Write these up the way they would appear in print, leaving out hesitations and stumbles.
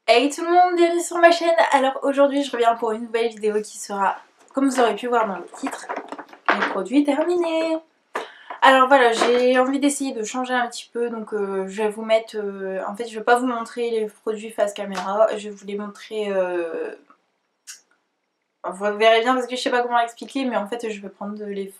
Hey tout le monde, bienvenue sur ma chaîne. Alors aujourd'hui je reviens pour une nouvelle vidéo qui sera, comme vous aurez pu voir dans le titre, les produits terminés. Alors voilà, j'ai envie d'essayer de changer un petit peu, donc je vais vous mettre, en fait je vais pas vous montrer les produits face caméra, je vais vous les montrer, vous verrez bien parce que je sais pas comment l'expliquer, mais en fait je vais prendre les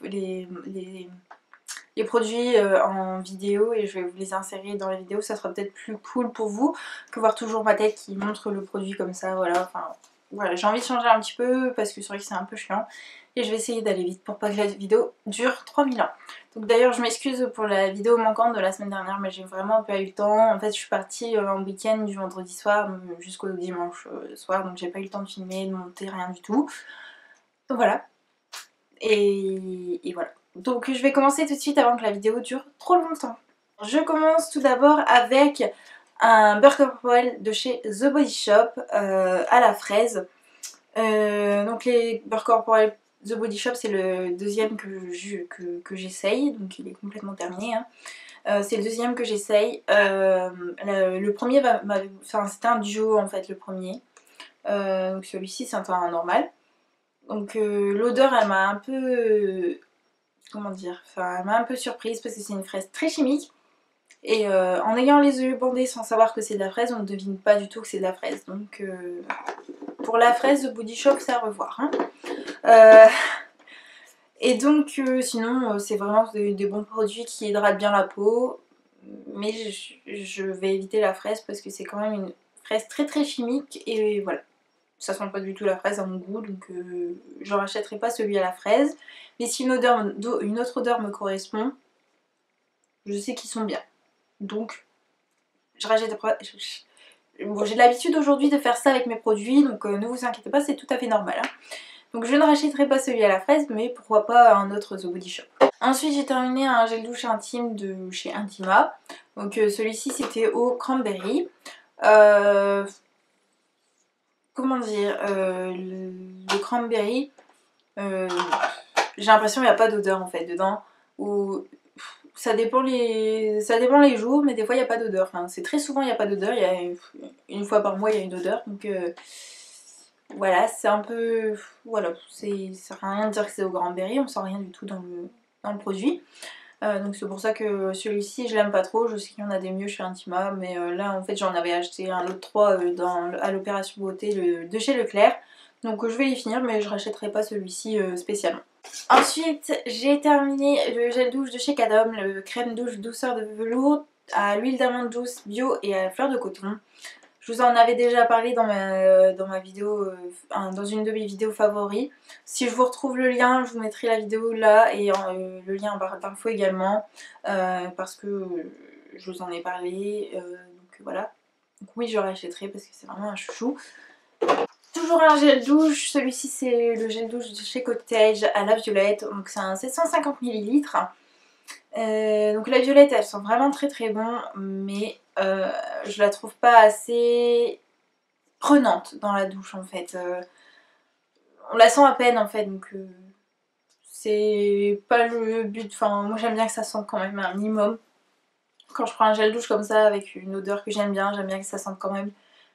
produits en vidéo et je vais vous les insérer dans la vidéo. Ça sera peut-être plus cool pour vous que voir toujours ma tête qui montre le produit comme ça, voilà. Enfin voilà, j'ai envie de changer un petit peu parce que c'est vrai que c'est un peu chiant et je vais essayer d'aller vite pour pas que la vidéo dure 3000 ans. Donc d'ailleurs je m'excuse pour la vidéo manquante de la semaine dernière, mais j'ai vraiment pas eu le temps. En fait je suis partie en week-end du vendredi soir jusqu'au dimanche soir, donc j'ai pas eu le temps de filmer, de monter, rien du tout. Donc voilà, et voilà. Donc je vais commencer tout de suite avant que la vidéo dure trop longtemps. Je commence tout d'abord avec un beurre corporel de chez The Body Shop à la fraise. Donc les beurre corporel The Body Shop, c'est le deuxième que j'essaye, donc il est complètement terminé, hein. C'est le deuxième que j'essaye. Le premier, enfin, c'était un duo en fait, le premier. Donc celui-ci c'est un normal. Donc l'odeur elle m'a un peu, comment dire, enfin elle m'a un peu surprise parce que c'est une fraise très chimique. Et en ayant les yeux bandés sans savoir que c'est de la fraise, on ne devine pas du tout que c'est de la fraise. Donc pour la fraise de Body Shop, c'est à revoir, hein. Euh, et donc sinon c'est vraiment des bons produits qui hydratent bien la peau. Mais je vais éviter la fraise parce que c'est quand même une fraise très très chimique et voilà. Ça sent pas du tout la fraise à mon goût, donc je rachèterai pas celui à la fraise. Mais si une autre odeur me correspond, je sais qu'ils sont bien. Donc je rachèterai pas. Bon, j'ai l'habitude aujourd'hui de faire ça avec mes produits, donc ne vous inquiétez pas, c'est tout à fait normal, hein. Donc je ne rachèterai pas celui à la fraise, mais pourquoi pas un autre The Body Shop. Ensuite j'ai terminé un gel douche intime de chez Intima. Donc celui-ci c'était au cranberry. Comment dire, le cranberry, euh, j'ai l'impression qu'il n'y a pas d'odeur en fait dedans. Ou ça dépend les jours, mais des fois il n'y a pas d'odeur. Enfin, c'est très souvent il n'y a pas d'odeur. Il y a une fois par mois il y a une odeur. Donc voilà, c'est un peu. Voilà, ça sert à rien de dire que c'est au cranberry, on sent rien du tout dans le produit. Donc c'est pour ça que celui-ci je l'aime pas trop. Je sais qu'il y en a des mieux chez Intima, mais là en fait j'en avais acheté un lot 3 à l'opération beauté de chez Leclerc. Donc je vais y finir, mais je rachèterai pas celui-ci spécialement. Ensuite j'ai terminé le gel douche de chez Cadom, le crème douche douceur de velours à l'huile d'amande douce bio et à la fleur de coton. Je vous en avais déjà parlé dans ma vidéo, dans une de mes vidéos favoris. Si je vous retrouve le lien, je vous mettrai la vidéo là et le lien en barre d'infos également. Parce que je vous en ai parlé. Donc voilà. Donc oui, je rachèterai parce que c'est vraiment un chouchou. Toujours un gel douche. Celui-ci c'est le gel douche de chez Cottage à la violette. Donc c'est un 750 ml. Donc la violette elle sent vraiment très très bon, mais je la trouve pas assez prenante dans la douche en fait. On la sent à peine en fait, donc c'est pas le but. Enfin, moi j'aime bien que ça sente quand même un minimum. Quand je prends un gel douche comme ça avec une odeur que j'aime bien que ça sente quand même,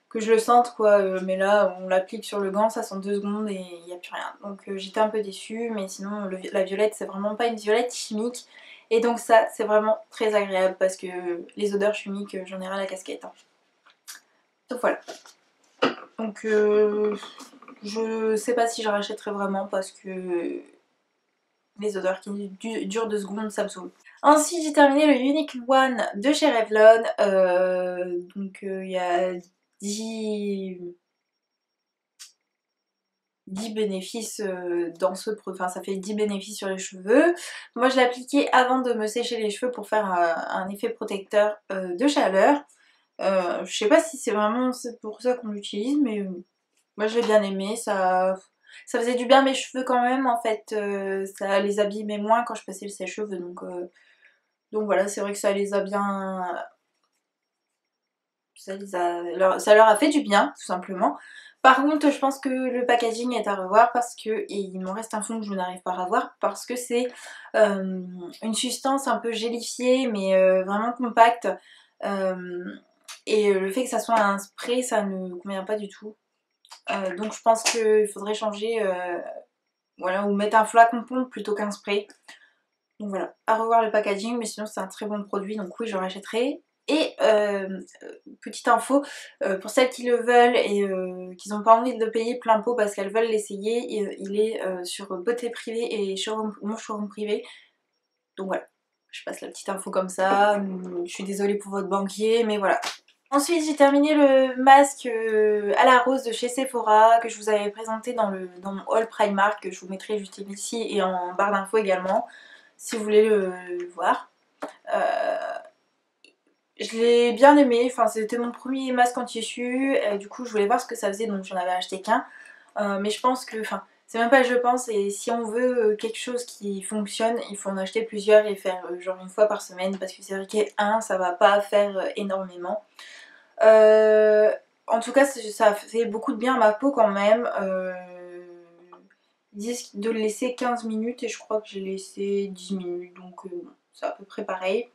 que je le sente quoi. Mais là, on l'applique sur le gant, ça sent 2 secondes et il n'y a plus rien. Donc j'étais un peu déçue, mais sinon la violette c'est vraiment pas une violette chimique. Et donc ça c'est vraiment très agréable parce que les odeurs chimiques j'en ai ras la casquette, hein. Donc voilà. Donc je sais pas si je rachèterai vraiment parce que les odeurs qui durent 2 secondes ça me saoule. Ensuite j'ai terminé le Unique One de chez Revlon. Donc il y a 10 bénéfices dans ce produit, enfin ça fait 10 bénéfices sur les cheveux. Moi je l'ai appliqué avant de me sécher les cheveux pour faire un effet protecteur de chaleur. Je sais pas si c'est vraiment pour ça qu'on l'utilise, mais moi je l'ai bien aimé, ça faisait du bien à mes cheveux quand même en fait, ça les abîmait moins quand je passais le sèche-cheveux, donc voilà, c'est vrai que ça les a bien, ça leur a fait du bien tout simplement. Par contre je pense que le packaging est à revoir parce que il m'en reste un fond que je n'arrive pas à revoir parce que c'est une substance un peu gélifiée mais vraiment compacte. Et le fait que ça soit un spray, ça ne convient pas du tout. Donc je pense qu'il faudrait changer, voilà, ou mettre un flacon pompe plutôt qu'un spray. Donc voilà, à revoir le packaging, mais sinon c'est un très bon produit, donc oui je le rachèterai. Et petite info, pour celles qui le veulent et qui n'ont pas envie de le payer plein pot parce qu'elles veulent l'essayer, il est sur Beauté Privée et mon showroom privé. Donc voilà, je passe la petite info comme ça, je suis désolée pour votre banquier, mais voilà. Ensuite j'ai terminé le masque à la rose de chez Sephora que je vous avais présenté dans mon haul Primark, que je vous mettrai juste ici et en barre d'infos également si vous voulez le voir. Je l'ai bien aimé, enfin c'était mon premier masque anti-issue, du coup je voulais voir ce que ça faisait, donc j'en avais acheté qu'un. Mais je pense que, enfin c'est même pas je pense, et si on veut quelque chose qui fonctionne, il faut en acheter plusieurs et faire genre une fois par semaine, parce que c'est vrai qu'un ça va pas faire énormément. En tout cas ça fait beaucoup de bien à ma peau quand même. Ils disent de le laisser 15 minutes et je crois que j'ai laissé 10 minutes, donc bon, c'est à peu près pareil.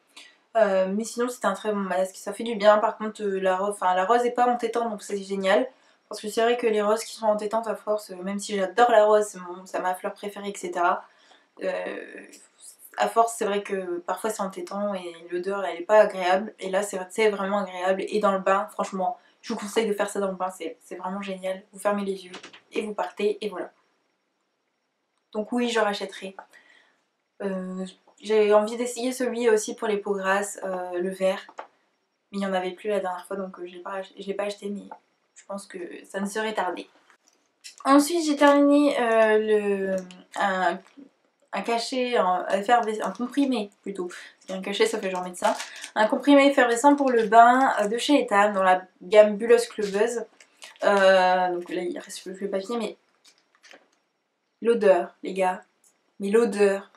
Mais sinon c'était un très bon masque, ça fait du bien. Par contre la rose est pas entêtante, donc c'est génial. Parce que c'est vrai que les roses qui sont entêtantes à force, même si j'adore la rose, c'est ma fleur préférée, etc. À force c'est vrai que parfois c'est entêtant et l'odeur elle est pas agréable. Et là c'est vraiment agréable, et dans le bain franchement je vous conseille de faire ça dans le bain, c'est vraiment génial. Vous fermez les yeux et vous partez et voilà. Donc oui je rachèterai. J'ai envie d'essayer celui aussi pour les peaux grasses, le vert. Mais il n'y en avait plus la dernière fois, donc je l'ai pas acheté, mais je pense que ça ne serait tardé. Ensuite j'ai terminé un cachet un comprimé plutôt, parce qu'un cachet ça fait genre médecin. Un comprimé effervescent pour le bain de chez Etam dans la gamme Bulleuse Clubeuse. Donc là il reste plus le papier, mais l'odeur les gars, mais l'odeur.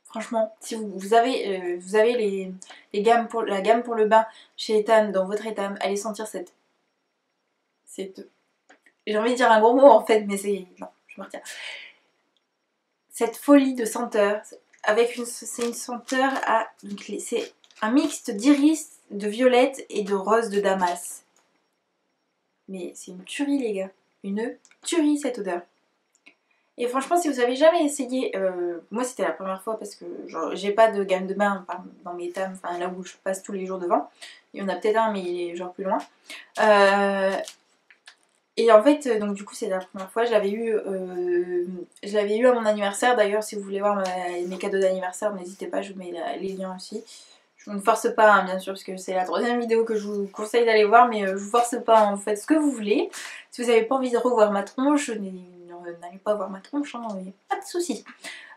Franchement, si vous avez la gamme pour le bain chez Etam, dans votre Etam, allez sentir cette j'ai envie de dire un gros mot en fait, mais c'est... non, je me retiens. Cette folie de senteur, c'est une senteur à... c'est un mixte d'iris, de violette et de rose de Damas. Mais c'est une tuerie les gars, une tuerie cette odeur. Et franchement si vous avez jamais essayé, moi c'était la première fois parce que j'ai pas de gamme de bain dans mes Etam, enfin là où je passe tous les jours devant. Il y en a peut-être un mais il est genre plus loin. Et en fait, donc du coup c'est la première fois, je l'avais eu à mon anniversaire. D'ailleurs si vous voulez voir mes cadeaux d'anniversaire, n'hésitez pas, je vous mets les liens aussi. Je ne force pas hein, bien sûr, parce que c'est la troisième vidéo que je vous conseille d'aller voir, mais je vous force pas, en fait ce que vous voulez. Si vous n'avez pas envie de revoir ma tronche, n'allez pas voir ma tronche, hein, il n'y a pas de soucis.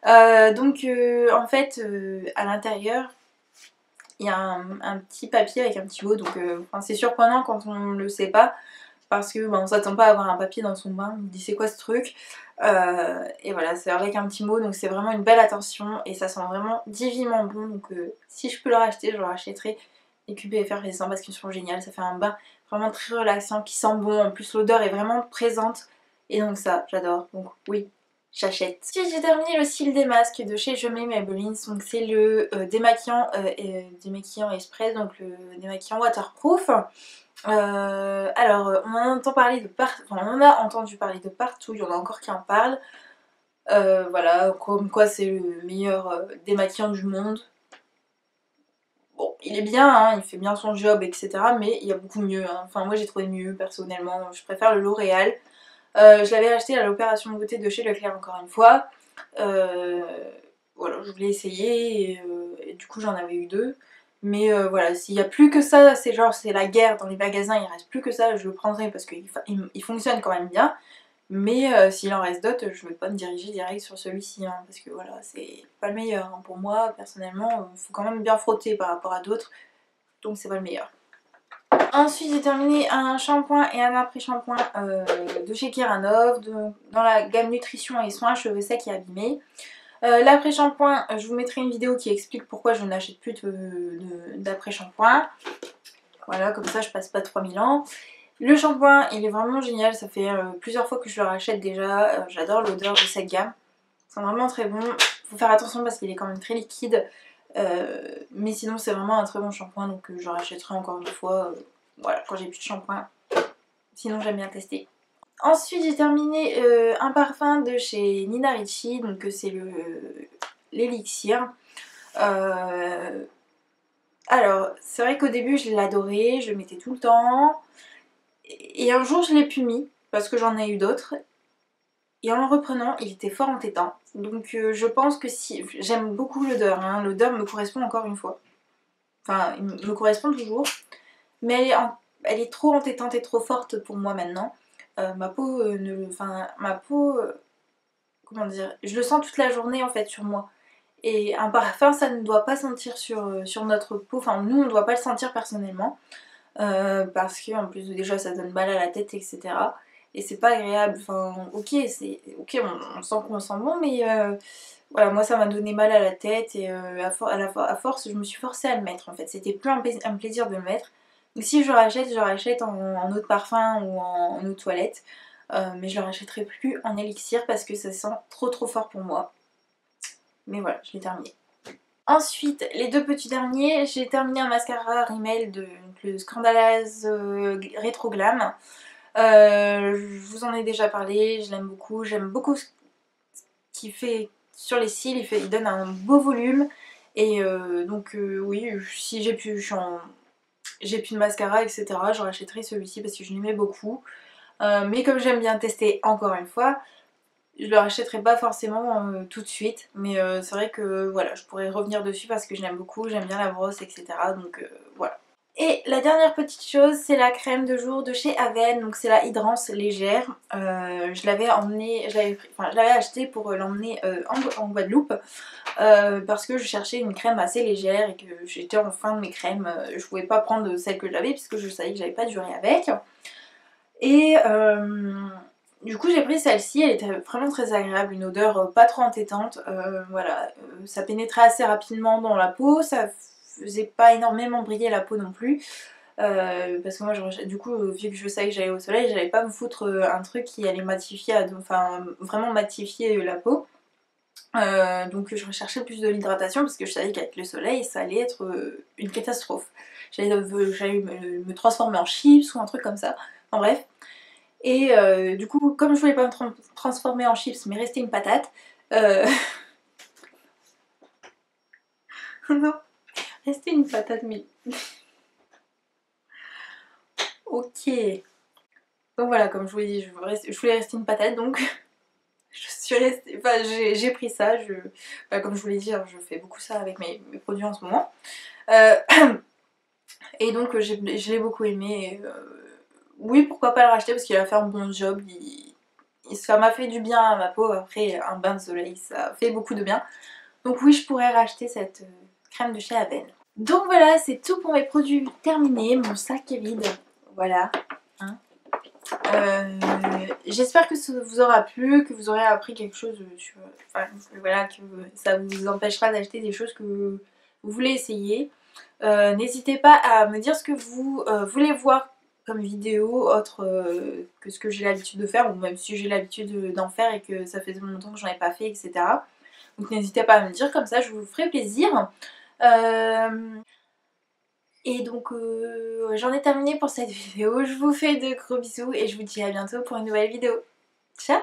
Donc en fait à l'intérieur il y a un petit papier avec un petit mot, donc c'est surprenant quand on ne le sait pas. Parce que on s'attend pas à avoir un papier dans son bain, on dit c'est quoi ce truc, et voilà c'est avec un petit mot, donc c'est vraiment une belle attention et ça sent vraiment divinement bon, donc si je peux le racheter je le rachèterai. Les cubes effervescents parce qu'ils sont géniaux, ça fait un bain vraiment très relaxant qui sent bon, en plus l'odeur est vraiment présente et donc ça j'adore, donc oui j'achète. Si j'ai terminé le cil des masques de chez Je Mets Maybelline, donc c'est le démaquillant express, donc le démaquillant waterproof. Alors, on en entend parler de partout, enfin, on en a entendu parler de partout, il y en a encore qui en parlent. Voilà, comme quoi c'est le meilleur démaquillant du monde. Bon, il est bien, hein, il fait bien son job, etc. Mais il y a beaucoup mieux. Hein. Enfin, moi j'ai trouvé mieux personnellement. Je préfère le L'Oréal. Je l'avais acheté à l'opération de beauté de chez Leclerc encore une fois. Voilà, je voulais essayer et du coup j'en avais eu deux. Mais voilà, s'il n'y a plus que ça, c'est genre c'est la guerre dans les magasins, il reste plus que ça, je le prendrai parce qu'il fonctionne quand même bien. Mais s'il en reste d'autres, je ne vais pas me diriger direct sur celui-ci, hein, parce que voilà, c'est pas le meilleur. Hein. Pour moi, personnellement, il faut quand même bien frotter par rapport à d'autres, donc c'est pas le meilleur. Ensuite j'ai terminé un shampoing et un après-shampoing de chez Keraynov, dans la gamme nutrition et soins cheveux secs et abîmés. L'après-shampoing, je vous mettrai une vidéo qui explique pourquoi je n'achète plus d'après-shampoing. Voilà, comme ça je passe pas 3000 ans. Le shampoing il est vraiment génial, ça fait plusieurs fois que je le rachète déjà. J'adore l'odeur de cette gamme, c'est vraiment très bon. Faut faire attention parce qu'il est quand même très liquide. Mais sinon c'est vraiment un très bon shampoing, donc je rachèterai encore une fois. voilà, quand j'ai plus de shampoing. Sinon j'aime bien tester. Ensuite j'ai terminé un parfum de chez Nina Ricci, donc c'est l'élixir. Alors c'est vrai qu'au début je l'adorais, je le mettais tout le temps. Et un jour je l'ai plus mis, parce que j'en ai eu d'autres. Et en le reprenant, il était fort entêtant. Donc je pense que si... J'aime beaucoup l'odeur, hein. L'odeur me correspond encore une fois. Enfin, il me correspond toujours. Mais elle est trop entêtante et trop forte pour moi maintenant. Ma peau ma peau... comment dire? Je le sens toute la journée en fait sur moi. Et un parfum, ça ne doit pas sentir sur notre peau. Enfin, nous, on ne doit pas le sentir personnellement. Parce que en plus déjà ça donne mal à la tête, etc. Et c'est pas agréable. Enfin, ok, on sent qu'on sent bon, mais voilà, moi ça m'a donné mal à la tête et à force, je me suis forcée à le mettre en fait. C'était plus un plaisir de le mettre. Donc si je rachète en eau de parfum ou en eau de toilette. Mais je le rachèterai plus en élixir parce que ça sent trop fort pour moi. Mais voilà, je l'ai terminé. Ensuite, les deux petits derniers, j'ai terminé un mascara Rimmel de le Scandalase Retro Glam. Je vous en ai déjà parlé, je l'aime beaucoup. J'aime beaucoup ce qu'il fait sur les cils, il donne un beau volume. Et oui, si j'ai plus de mascara, etc., je rachèterai celui-ci parce que je l'aimais beaucoup. Mais comme j'aime bien tester encore une fois, je le rachèterai pas forcément tout de suite, mais c'est vrai que voilà, je pourrais revenir dessus parce que je l'aime beaucoup, j'aime bien la brosse, etc. Donc voilà. Et la dernière petite chose, c'est la crème de jour de chez Aven, donc c'est la Hydrance légère. Je l'avais acheté pour l'emmener en Guadeloupe parce que je cherchais une crème assez légère et que j'étais en fin de mes crèmes. Je pouvais pas prendre celle que j'avais puisque je savais que j'avais pas duré avec. Et du coup j'ai pris celle-ci, elle était vraiment très agréable, une odeur pas trop entêtante, voilà, ça pénétrait assez rapidement dans la peau, ça faisait pas énormément briller la peau non plus, parce que moi du coup vu que je savais que j'allais au soleil, j'allais pas me foutre un truc qui allait matifier, enfin vraiment matifier la peau. Donc je recherchais plus de l'hydratation parce que je savais qu'avec le soleil ça allait être une catastrophe. J'allais me transformer en chips ou un truc comme ça, en bref. Et du coup, comme je voulais pas me transformer en chips mais rester une patate, non, rester une patate, mais ok. Donc voilà, comme je vous l'ai dit, je voulais rester une patate, donc je suis restée, enfin j'ai pris ça. Comme je vous l'ai dit, hein, je fais beaucoup ça avec mes produits en ce moment. Euh, et donc je l'ai beaucoup aimé. Oui, pourquoi pas le racheter parce qu'il va faire un bon job. Ça m'a fait du bien à ma peau. Après, un bain de soleil, ça fait beaucoup de bien. Donc oui, je pourrais racheter cette crème de chez Aven. Donc voilà, c'est tout pour mes produits terminés. Mon sac est vide. Voilà. Hein. J'espère que ça vous aura plu, que vous aurez appris quelque chose sur... Enfin, voilà, que ça vous empêchera d'acheter des choses que vous voulez essayer. N'hésitez pas à me dire ce que vous voulez voir comme vidéo autre que ce que j'ai l'habitude de faire, ou même si j'ai l'habitude d'en faire et que ça faisait longtemps que j'en ai pas fait, etc. Donc n'hésitez pas à me dire, comme ça je vous ferai plaisir. Et donc j'en ai terminé pour cette vidéo. Je vous fais de gros bisous et je vous dis à bientôt pour une nouvelle vidéo. Ciao!